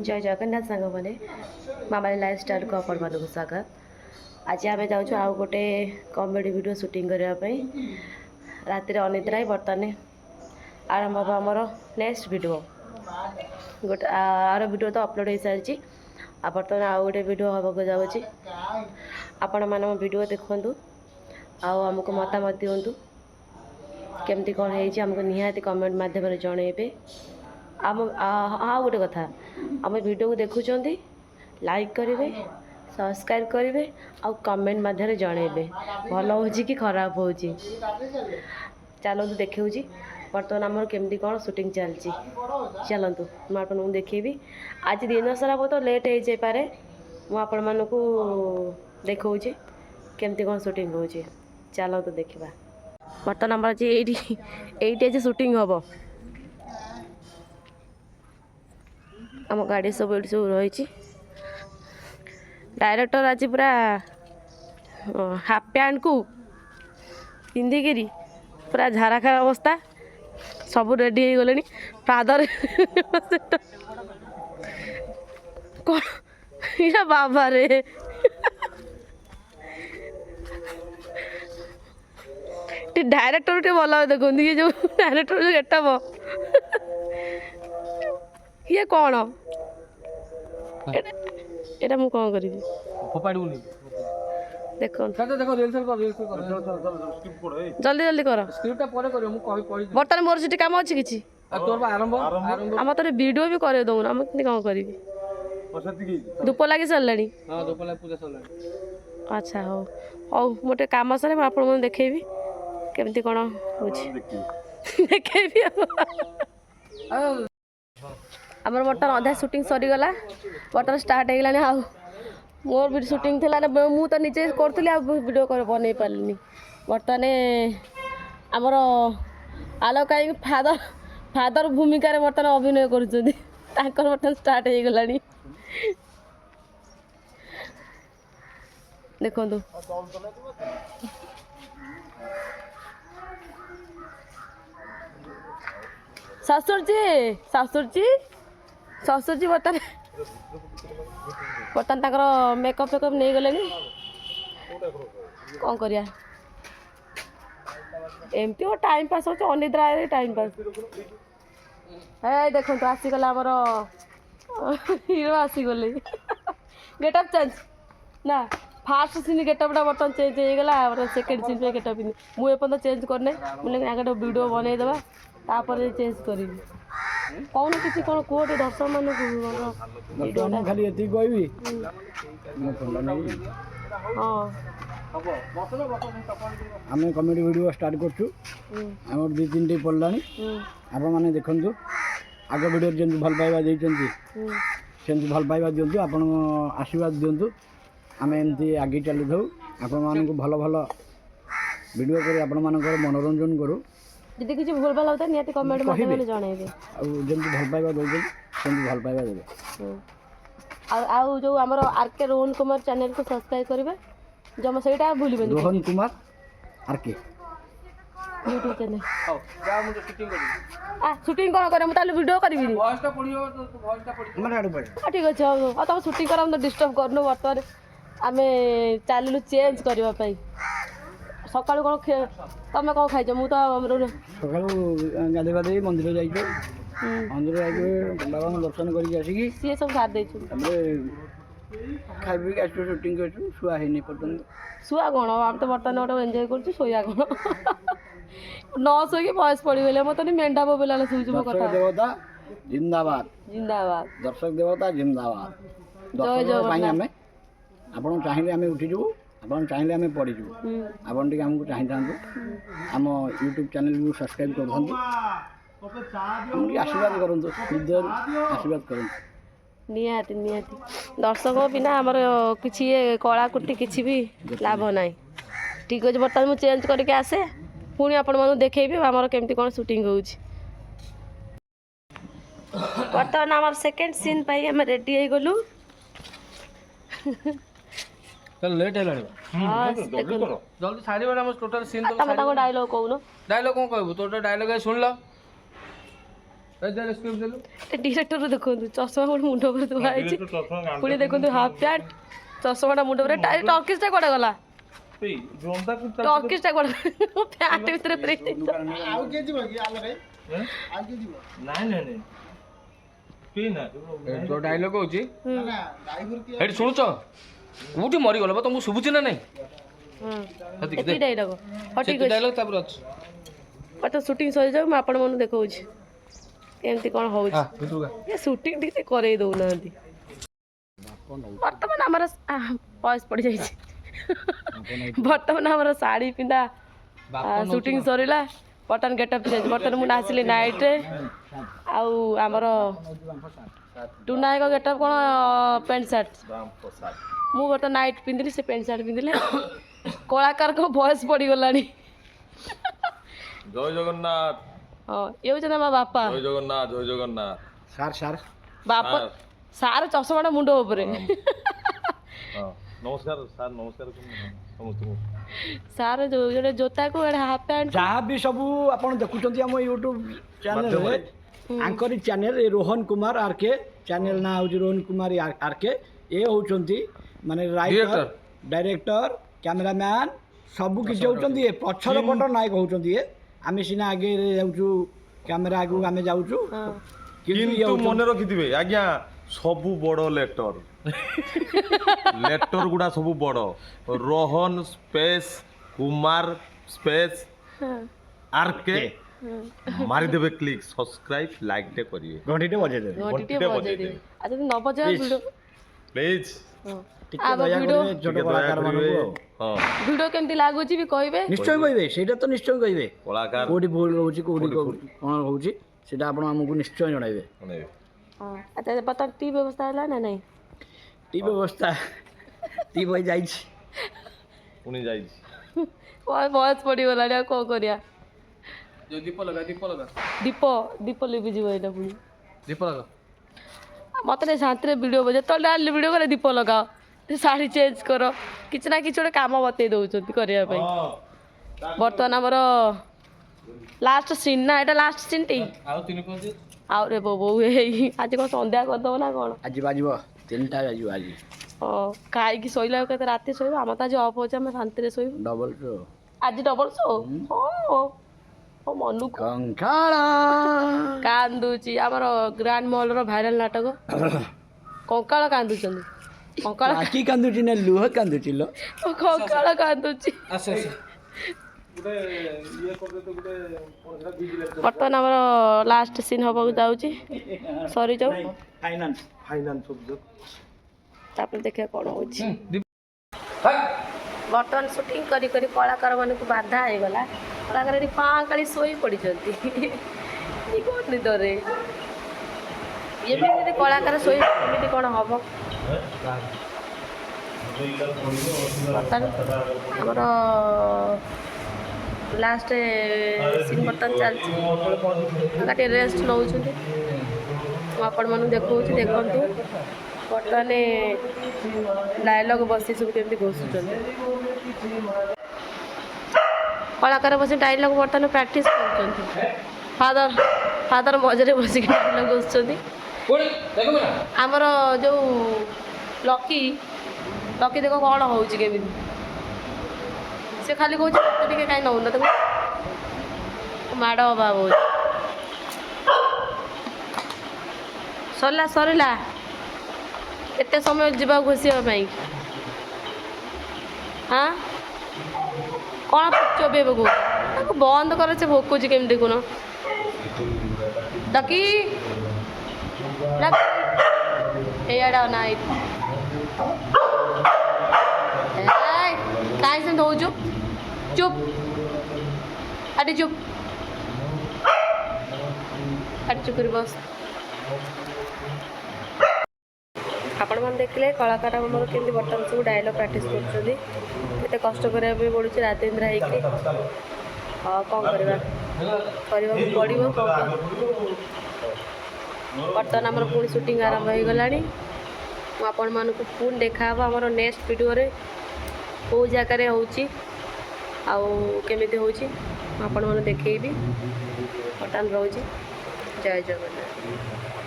जय जगन्नाथ सांग मैंने मामा लाइफ स्टाइल को आपण मान स्वागत। आज आम जाऊँ आउ गोटे कॉमेडी वीडियो शूटिंग करने राति अनिद्रा बर्तमान आरंभ हम आमर नेक्स्ट वीडियो गोटे आर वीडियो तो अपलोड हो सारी बर्तमान आउ गोटे वीडियो हाँ जाऊँगी आपण मैंने वीडियो देखु आमको मतामत दिंतु केमती कौन होमको निहाती कमेंट मध्यम जनइबे। आम हाँ गोटे कथा आम वीडियो को देखुं लाइक करेंगे सब्सक्राइब करेंगे आउ कमेंट मध्य जनइबे भल हो कि खराब हो। चलतु देखा बर्तमान आमर केमती कौन शूटिंग चलती चलतु मुझे देखेबी। आज दिन सारा बहुत लेट हो जापे मुझे देखा केमती कौन शूटिंग हो। चलतु देखा बर्तमान आम आज ये शूटिंग हम आम गाड़ी सब ये सब रही। डायरेक्टर आज पूरा हाफ पैंट को पिंधिकी पूरा झाराखार अवस्था सब रेडी हो गले फादर कौन बाबा रे डायरेक्टर टे भल देखो ये जो डायरेक्टर जो गेटअप ये कौन एटा मु कौन करी देखो जल्दी जल्दी कर बर्तमान मोर सीट काम अच्छी किसी आम तो वीडियो भी कर दौन आम कौन करी धूप लगी सारे अच्छा हो हौ मोटे कम सारे मुझे देखेबी केमती कौन हो देखेबी आमर बर्तमान अधा शूटिंग सरीगला बर्तमान स्टार्ट होगलानी आउ मोर भी शूटिंग थी मु तो निजे करी वीडियो बन पारे बर्तमान आमर आलोक कहीं फादर फादर भूमिकार बर्तमान अभिनय कर बर्तमान स्टार्ट होगला देखु ससुर जी बर्तमान बर्तमान मेकअप फेकअप नहीं गले कौन करिया एमती वो टाइम पास हो अनिद्रा टाइम पास है देखो आसीगला आमर हिरो आसीगले गेटअप चेंज ना फास्ट सीन गेटअपटा बर्तमान चेंज होगला सेकेंड सीन पे गेटअप मुझे एपर्तन चेंज करने मुझे आगे वीडियो बनईदेवा तापर चेंज करी कौन किसी कौन कोटे दर्शक मान खाली ये कहबी हाँ आम कमेडी वीडियो स्टार्ट करछु आम दु तीन टे पड़ला आपण मैंने देखु आग वीडियो जमी भल पाइबा सेमती भल पाइबा दिंतु आपण आशीर्वाद दिंतु आम एमती आगे चली था आपण मानक भल भल वीडियो कर आपण मानकर मनोरंजन करूँ जदि किसी भूल भाल होता निहाती कमेंट माध्यम जनइबे जमी भल पाइबा दे सेमती भल पाइबा देवे आउ जो आमर आरके रोहन कुमार चैनल को सब्सक्राइब करेंगे जमा सहीटा भूलिबे Rohan Kumar RK YouTube channel shooting कौन करे मुझे वीडियो करी ठीक अच्छे हाँ तुम शूटिंग कर डिस्टर्ब करनु बर्तमान आम चलू चेंज करने सका कौन तुम कौन खाई मुझे सका गाधे गाधे मंदिर जाइए मंदिर जाइए बाबा दर्शन करके सी सब साथ दे खाई पी आस शूटिंग कर शुआ है पर्यटन शुआ कौन आम तो बर्तमान गोटे एंजय कर शोया कौन न शोक बयस पड़गले मत मेढा बोला शुभ कथा देवता जिंदाबाद जिंदाबाद दर्शक देवता जिंदाबाद दर्शक आप चाहिए आम उठीजु आप चाहिए आम पढ़ीजु आपन टे आमको चाहिए आम यूट्यूब चैनल को सब्सक्राइब कर आशीर्वाद करूँ आशीर्वाद करूँ निहाती निहाती दर्शक बिना आमर किसी कलाकृति किसी भी लाभ ना ठीक अच्छे बर्तमान मुझे चेंज करके आसे पुणी आपण देखेबी आमर केमती कौन शूटिंग हो बर्तमान आम सेकेंड सीन आम रेडी हो गलु चल लेट है जल्दी छाड़ी हम टोटल सीन तो डायलॉग कहून डायलॉग कौन कहबू तो डायलॉग सुन लो ଡିରେକ୍ଟର ଦେଖନ୍ତୁ ଚଷମା ଗୋଟେ ମୁଣ୍ଡ ଉପରେ ଧୁଆ ହେଇଛି ପୁଣି ଦେଖନ୍ତୁ ହାଫ୍ ପ୍ୟାଣ୍ଟ ଚଷମାଟା ମୁଣ୍ଡ ଉପରେ ଟର୍କିସଟା କୁଆଡ଼େ ଗଲା ଟର୍କିସଟା କୁଆଡ଼େ ପ୍ୟାଣ୍ଟ ଭିତରେ ପୁରେଇ ଦେଇଛ ଡାଇଲଗ ହଉଛି ଏଠି ଶୁଣୁଛ କୋଉଠି ମରିଗଲ ବା ତମକୁ ଶୁଭୁଛି ନା ନାଇଁ ଏତିକି ଡାଇଲଗ ହଉ ଠିକ୍ ଅଛି ଡାଇଲଗ ତାପରେ ଅଛି ତ ସୁଟିଂ ସରିଯାଉ ମୁଁ ଆପଣମାନଙ୍କୁ ଦେଖାଉଛି କେମିତି କ'ଣ ହେଉଛି ଏ ସୁଟିଂ ଟିକେ କରେଇ ଦେଉନାହାନ୍ତି ବର୍ତ୍ତମାନ ଆମର ବୟସ ପଡ଼ିଯାଇଛି ବର୍ତ୍ତମାନ ଆମର ଶାଢ଼ୀ ପିନ୍ଧା ସୁଟିଂ ସରିଲା ବର୍ତ୍ତମାନ ଗେଟଅପ୍ ଯାଇଛି ବର୍ତ୍ତମାନ ମୁଁ ଆସିଲି ନାଇଟ୍ରେ ଆଉ ଆମର ଟୁନାୟକ ଗେଟଅପ୍ କ'ଣ ପ୍ୟାଣ୍ଟ ସାର୍ଟ ମୁଁ ବର୍ତ୍ତମାନ ନାଇଟ୍ ପିନ୍ଧିଲି ସେ ପ୍ୟାଣ୍ଟ ସାର୍ଟ ପିନ୍ଧିଲେ କଳାକାରଙ୍କ ବୟସ ପଡ଼ିଗଲାଣି ଜୟ ଜଗନ୍ନାଥ ହଁ ଇଏ ହେଉଛନ୍ତି ଆମ ବାପା ଜୟ ଜଗନ୍ନାଥ ଜୟ ଜଗନ୍ନାଥ ସାର୍ ବାପା ସାର ଚଷମାଟା ମୁଣ୍ଡ ଉପରେ ହଁ ନମସ୍କାର ସାର୍ ନମସ୍କାର ସମସ୍ତଙ୍କୁ ସାର ଯୋଉଟେ ଜୋତାକୁ ଏଇଟା ହାଫ୍ ପ୍ୟାଣ୍ଟ ଯାହା ବି ସବୁ ଆପଣ ଦେଖୁଛନ୍ତି ଆମ ୟୁଟ୍ୟୁବ୍ ଚ୍ୟାନେଲରେ ଆଙ୍କରି channel Rohan Kumar RK channel ନାଁ ହେଉଛି ରୋହନ କୁମାର ଆର୍କେ ଏ ହେଉଛନ୍ତି ମାନେ ରାଇଟର ଡାଇରେକ୍ଟର କ୍ୟାମେରାମ୍ୟାନ୍ ସବୁ କିଛି ହେଉଛନ୍ତି ଏ ପଛର ପଟ ନାୟକ ହେଉଛନ୍ତି ଏ ଆମେ ସିନା ଆଗେ ଯାଉଛୁ କ୍ୟାମେରା ଆଗକୁ ଆମେ ଯାଉଛୁ କିନ୍ତୁ ମନେ ରଖିଥିବେ ଆଜ୍ଞା ସବୁ ବଡ଼ ଲେଟର ଲେଟର ଗୁଡ଼ା ସବୁ ବଡ଼ Rohan space Kumar space RK ମାରିଦେବେ କ୍ଲିକ୍ ସବସ୍କ୍ରାଇବ୍ ଲାଇକ୍ଟେ କରିବେ ଘଣ୍ଟିଟେ ବଜେଇଦେବେ ଘଣ୍ଟିଟେ ବଜେଇଦେବେ ଆଉ ଯଦି ନ ବଜେଇବା ଭିଡ଼ିଓ ପ୍ଲିଜ୍ ଟିକେ ଦୟା କରିବେ ଛୋଟ କଳାକାରମାନଙ୍କୁ ଆଉ ଭିଡ଼ିଓ କେମିତି ଲାଗୁଛି ବି କହିବେ ନିଶ୍ଚୟ କହିବେ ସେଇଟା ତ ନିଶ୍ଚୟ କହିବେ କଳାକାର କୋଉଠି ଭୁଲ ରହୁଛି କୋଉଠି କ'ଣ ରହୁଛି ସେଇଟା ଆପଣ ଆମକୁ ନିଶ୍ଚୟ ଜଣାଇବେ ହଁ ଆଚ୍ଛା ବର୍ତ୍ତମାନ ଟି ବ୍ୟବସ୍ଥା ହେଲା ନା ନାଇଁ ଟି ବ୍ୟବସ୍ଥା ଟି ବହି ଯାଇଛି ପୁଣି ଯାଇଛି ବୟସ ପଡ଼ିଗଲାଣି ଆଉ କ'ଣ କରିବା ଦୀପ ଲଗା ଦୀପ ଲିଭିଯିବ ଏଇଟା ପୁଣି ଦୀପ ଲଗା ମୋତେ ଟିକେ ଶାନ୍ତିରେ ଭିଡ଼ିଓ ଯେତେବେଳେ ଭିଡ଼ିଓ କଲେ ଦୀପ ଲଗାଅ ଶାଢ଼ୀ ଚେଞ୍ଜ କର କିଛି ନା କିଛି ଗୋଟେ କାମ ବତେଇ ଦେଉଛନ୍ତି କରିବା ପାଇଁ ବର୍ତ୍ତମାନ ଆମର ଲାଷ୍ଟ ସିନ୍ ନା ଏଇଟା ଲାଷ୍ଟ ସିନ୍ଟି ଆଉ ତିନି ପଞ୍ଚ ଆଉ ରେ ବୋଉ ହେଇ ଆଜି କ'ଣ ସନ୍ଧ୍ୟା କରିଦେବ ନା କ'ଣ ଆଜି ବାଜିବ 3ଟା ବାଜିବ ଆଜି ହଁ ଖାଇକି ଶୋଇଲା କେତେ ରାତି ଶୋଇବ ଆମର ତ ଆଜି ଅଫ୍ ଅଛି ଆମେ ଶାନ୍ତିରେ ଶୋଇବୁ ଡବଲ ଶୋ ଆଜି ଡବଲ ଶୋ ହଁ ମନକୁ କଙ୍କାଳ କାନ୍ଦୁଛି ଆମର ଗ୍ରାଣ୍ଡ ମହଲର ଭାଇରାଲ ନାଟକ କଙ୍କାଳ କାନ୍ଦୁଛନ୍ତି କଙ୍କାଳ ଆଖି କାନ୍ଦୁଛି ନା ଲୁହ କାନ୍ଦୁଛି ଲୋ କଙ୍କାଳ କାନ୍ଦୁଛି ବର୍ତ୍ତମାନ ଆମର ଲାଷ୍ଟ ସିନ୍ ହେବାକୁ ଯାଉଛି ସରିଯାଉ ତାପରେ ଦେଖିବା କ'ଣ ହେଉଛି ବର୍ତ୍ତମାନ ସୁଟିଂ କରି କରି କଳାକାରମାନଙ୍କୁ ବାଧା ହେଇଗଲା କଳାକାର ଏଠି ପାଁକାଳି ଶୋଇ ପଡ଼ିଛନ୍ତି ନିଦରେ ଏମିତି ଯଦି କଳାକାର ଶୋଇ ଏମିତି କ'ଣ ହେବ ବର୍ତ୍ତମାନ ଆମର ଲାଷ୍ଟ ସିନ୍ ବର୍ତ୍ତମାନ ଚାଲିଛି ଟିକେ ରେଷ୍ଟ ନେଉଛନ୍ତି ମୁଁ ଆପଣମାନଙ୍କୁ ଦେଖାଉଛି ଦେଖନ୍ତୁ ବର୍ତ୍ତମାନ ଡାଇଲଗ୍ ବସି ସବୁ କେମିତି ଘୋଷୁଛନ୍ତି କଳାକାର ବସି ଡାଇଲଗ୍ ବର୍ତ୍ତମାନ ପ୍ରାକ୍ଟିସ୍ କରୁଛନ୍ତି ଫାଦର ମଝିରେ ବସିକି ଡାଇଲଗ୍ ଘୋଷୁଛନ୍ତି ଆମର ଯେଉଁ ଲକି ଦେଖ କ'ଣ ହେଉଛି କେମିତି ସେ ଖାଲି କହୁଛି ମୋତେ ଟିକେ କାହିଁ ନେଉନ ତାକୁ ମାଡ଼ ଅଭାବ ହେଉଛି ସରିଲା ଏତେ ସମୟ ଯିବା ଘୋଷିବା ପାଇଁ ହଁ କ'ଣ ଚୋବେଇବ କହୁ ତାକୁ ବନ୍ଦ କର ସେ ଭୋକୁଛି କେମିତି ଦେଖୁନ ଡକି ଏଇଆଡ଼େ ନାଇଁ କାହିଁ ସେମିତି ହେଉଛୁ ଚୁପ୍ ଆଟି ଚୁପ୍ କରି ବସ ଆପଣମାନେ ଦେଖିଲେ କଳାକାର ଆମର କେମିତି ବର୍ତ୍ତମାନ ସବୁ ଡାଇଲଗ୍ ପ୍ରାକ୍ଟିସ୍ କରୁଛନ୍ତି କେତେ କଷ୍ଟ କରିବା ପାଇଁ ପଡ଼ୁଛି ରାତିନ୍ଦ୍ରା ହେଇକି କ'ଣ କରିବାକୁ ପଡ଼ିବ ବର୍ତ୍ତମାନ ଆମର ପୁଣି ସୁଟିଂ ଆରମ୍ଭ ହେଇଗଲାଣି ମୁଁ ଆପଣମାନଙ୍କୁ ପୁଣି ଦେଖାହେବ ଆମର ନେକ୍ସଟ ଭିଡ଼ିଓରେ କେଉଁ ଜାଗାରେ ହେଉଛି ଆଉ କେମିତି ହେଉଛି ମୁଁ ଆପଣମାନଙ୍କୁ ଦେଖେଇବି ବର୍ତ୍ତମାନ ରହୁଛି ଜୟ ଜଗନ୍ନାଥ।